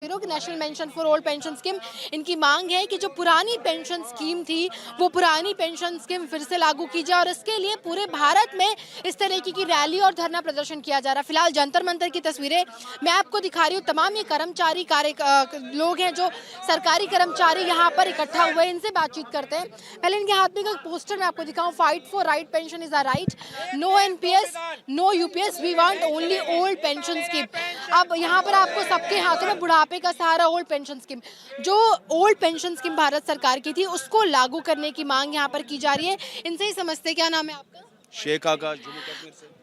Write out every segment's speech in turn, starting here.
कि national mention for old pension scheme इनकी मांग है कि जो पुरानी पेंशन स्कीम थी वो पुरानी पेंशन स्कीम फिर से लागू की जाए और इसके लिए पूरे भारत में इस तरीके की रैली और धरना प्रदर्शन किया जा रहा है। फिलहाल जंतर मंतर की तस्वीरें मैं आपको दिखा रही हूँ। तमाम ये कर्मचारी लोग हैं जो सरकारी कर्मचारी यहाँ पर इकट्ठा हुए, इनसे बातचीत करते हैं। पहले इनके हाथ में एक पोस्टर मैं आपको दिखाऊं, fight for right pension is a right, no NPS no UPS, we want only old pension scheme. अब यहाँ पर आपको सबके हाथों में बुढ़ापे का सहारा ओल्ड पेंशन स्कीम, जो ओल्ड पेंशन स्कीम भारत सरकार की थी उसको लागू करने की मांग यहाँ पर की जा रही है। इनसे ही समझते, क्या नाम है आपका? शेख आका, जम्मू कश्मीर से।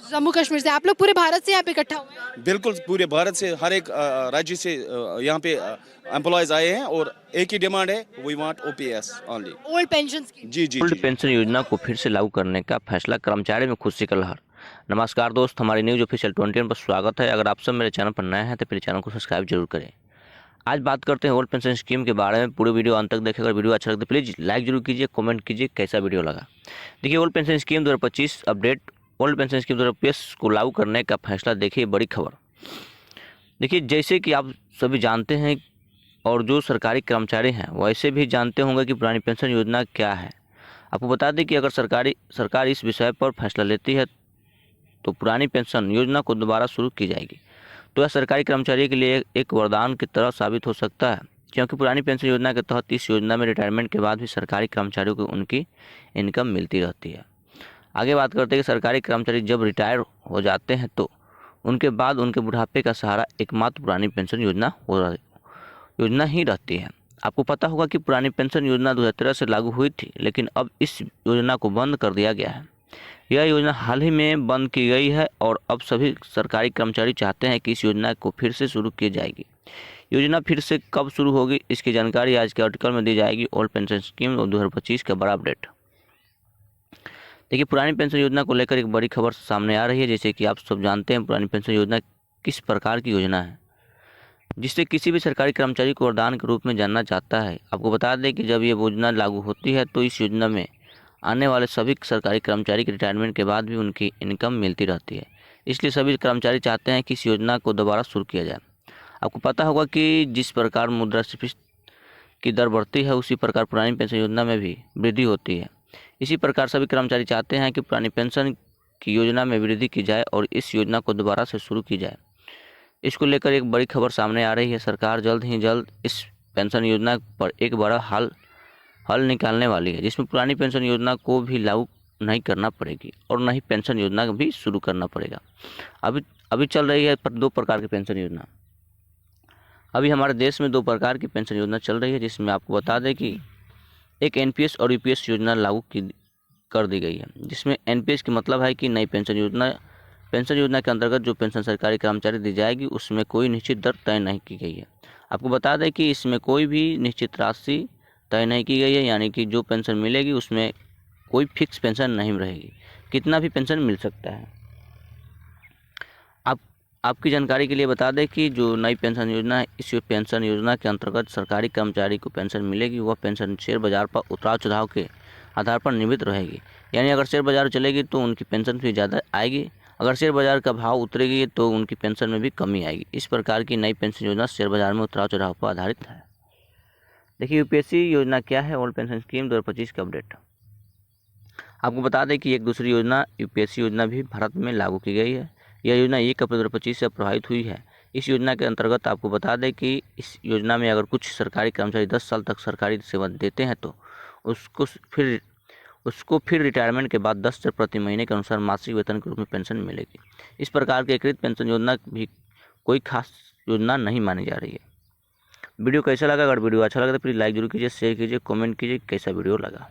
जम्मू कश्मीर से। आप लोग पूरे भारत से यहाँ पे इकट्ठा हुए हैं? बिल्कुल पूरे भारत से, हर एक राज्य से यहाँ पे एम्प्लॉयज आए हैं और एक ही डिमांड है, we want OPS only, old pension scheme. जी जी ओल्ड जी। पेंशन योजना को फिर से लागू करने का फैसला, कर्मचारी में खुशी का लहर। नमस्कार दोस्त, हमारी न्यूज ऑफिशियल 21 पर स्वागत है। अगर आप सब मेरे चैनल पर नए हैं तो मेरे चैनल को सब्सक्राइब जरूर करें। आज बात करते हैं ओल्ड पेंशन स्कीम के बारे में। पूरी वीडियो अंत तक देखें। अगर वीडियो अच्छा लगता है प्लीज़ लाइक जरूर कीजिए, कमेंट कीजिए कैसा वीडियो लगा। देखिए, old pension scheme 2025 update. Old pension scheme 2025 को लागू करने का फैसला, देखिए बड़ी खबर। देखिए, जैसे कि आप सभी जानते हैं और जो सरकारी कर्मचारी हैं वैसे भी जानते होंगे कि पुरानी पेंशन योजना क्या है। आपको बता दें कि अगर सरकार इस विषय पर फैसला लेती है तो पुरानी पेंशन योजना को दोबारा शुरू की जाएगी। तो यह सरकारी कर्मचारी के लिए एक वरदान की तरह साबित हो सकता है, क्योंकि पुरानी पेंशन योजना के तहत इस योजना में रिटायरमेंट के बाद भी सरकारी कर्मचारियों को उनकी इनकम मिलती रहती है। आगे बात करते हैं कि सरकारी कर्मचारी जब रिटायर हो जाते हैं तो उनके बाद उनके बुढ़ापे का सहारा एकमात्र पुरानी पेंशन योजना ही रहती है। आपको पता होगा कि पुरानी पेंशन योजना 2013 से लागू हुई थी, लेकिन अब इस योजना को बंद कर दिया गया है। यह योजना हाल ही में बंद की गई है और अब सभी सरकारी कर्मचारी चाहते हैं कि इस योजना को फिर से शुरू की जाएगी। योजना फिर से कब शुरू होगी, इसकी जानकारी आज के आर्टिकल में दी जाएगी। ओल्ड पेंशन स्कीम 2025 का बड़ा अपडेट। देखिए, पुरानी पेंशन योजना को लेकर एक बड़ी खबर सामने आ रही है। जैसे कि आप सब जानते हैं, पुरानी पेंशन योजना किस प्रकार की योजना है जिससे किसी भी सरकारी कर्मचारी को वरदान के रूप में जानना चाहता है। आपको बता दें कि जब ये योजना लागू होती है तो इस योजना में आने वाले सभी सरकारी कर्मचारी के रिटायरमेंट के बाद भी उनकी इनकम मिलती रहती है। इसलिए सभी कर्मचारी चाहते हैं कि इस योजना को दोबारा शुरू किया जाए। आपको पता होगा कि जिस प्रकार मुद्रास्फीति की दर बढ़ती है उसी प्रकार पुरानी पेंशन योजना में भी वृद्धि होती है। इसी प्रकार सभी कर्मचारी चाहते हैं कि पुरानी पेंशन की योजना में वृद्धि की जाए और इस योजना को दोबारा से शुरू की जाए। इसको लेकर एक बड़ी खबर सामने आ रही है। सरकार जल्द ही जल्द इस पेंशन योजना पर एक बड़ा हल निकालने वाली है, जिसमें पुरानी पेंशन योजना को भी लागू नहीं करना पड़ेगी और न ही पेंशन योजना भी शुरू करना पड़ेगा। अभी चल रही है दो प्रकार की पेंशन योजना। अभी हमारे देश में दो प्रकार की पेंशन योजना चल रही है, जिसमें आपको बता दें कि एक एनपीएस और यूपीएस योजना लागू कर दी गई है। जिसमें एनपीएस का मतलब है कि नई पेंशन योजना के अंतर्गत जो पेंशन सरकारी कर्मचारी दी जाएगी उसमें कोई निश्चित दर तय नहीं की गई है। आपको बता दें कि इसमें कोई भी निश्चित राशि तय नहीं की गई है, यानी कि जो पेंशन मिलेगी उसमें कोई फिक्स पेंशन नहीं रहेगी, कितना भी पेंशन मिल सकता है। आपकी जानकारी के लिए बता दें कि जो नई पेंशन योजना है, इस पेंशन योजना के अंतर्गत सरकारी कर्मचारी को पेंशन मिलेगी वह पेंशन शेयर बाजार पर उतार चढ़ाव के आधार पर नियमित रहेगी। यानी अगर शेयर बाजार चलेगी तो उनकी पेंशन भी ज़्यादा आएगी, अगर शेयर बाजार का भाव उतरेगी तो उनकी पेंशन में भी कमी आएगी। इस प्रकार की नई पेंशन योजना शेयर बाजार में उतार चढ़ाव पर आधारित है। देखिए, यूपीएससी योजना क्या है, ओल्ड पेंशन स्कीम 2025 का अपडेट। आपको बता दें कि एक दूसरी योजना यूपीएससी योजना भी भारत में लागू की गई है। यह योजना 1 अप्रैल 2025 से प्रभावित हुई है। इस योजना के अंतर्गत आपको बता दें कि इस योजना में अगर कुछ सरकारी कर्मचारी 10 साल तक सरकारी सेवा देते हैं तो उसको फिर रिटायरमेंट के बाद 10 प्रति महीने के अनुसार मासिक वेतन के रूप में पेंशन मिलेगी। इस प्रकार की एकीकृत पेंशन योजना भी कोई खास योजना नहीं मानी जा रही है। वीडियो कैसा लगा? अगर वीडियो अच्छा लगा तो प्लीज़ लाइक जरूर कीजिए, शेयर कीजिए, कमेंट कीजिए कैसा वीडियो लगा।